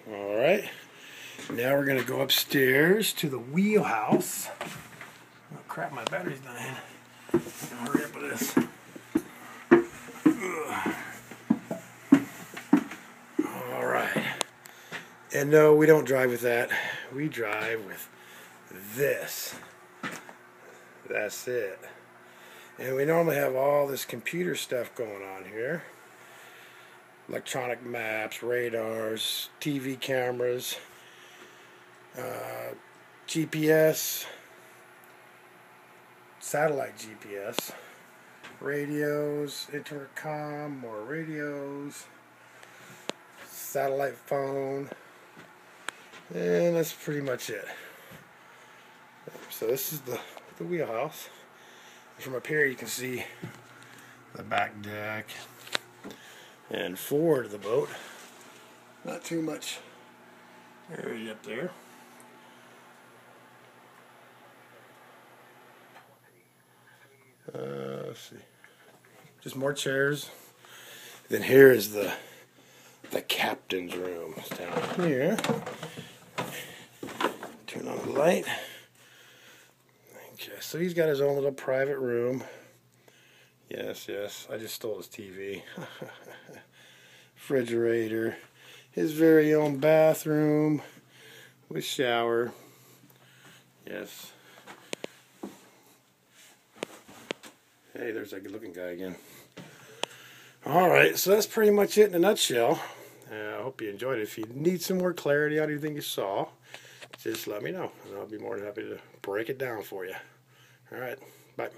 Alright, now we're going to go upstairs to the wheelhouse. Oh crap, my battery's dying. I'll hurry up with this. Alright, and no, we don't drive with that. We drive with this. That's it. And we normally have all this computer stuff going on here. Electronic maps, radars, TV cameras, GPS, satellite GPS, radios, intercom, more radios, satellite phone, and that's pretty much it. So this is the wheelhouse. From up here you can see the back deck and forward of the boat. Not too much area up there. Let's see. Just more chairs. Then here is the captain's room. It's down here. Turn on the light. Okay, so he's got his own little private room. Yes, I just stole his TV. Refrigerator. His very own bathroom with shower. Yes. Hey, there's that good looking guy again. Alright, so that's pretty much it in a nutshell. I hope you enjoyed it. If you need some more clarity on anything you saw, just let me know, and I'll be more than happy to break it down for you. Alright, bye.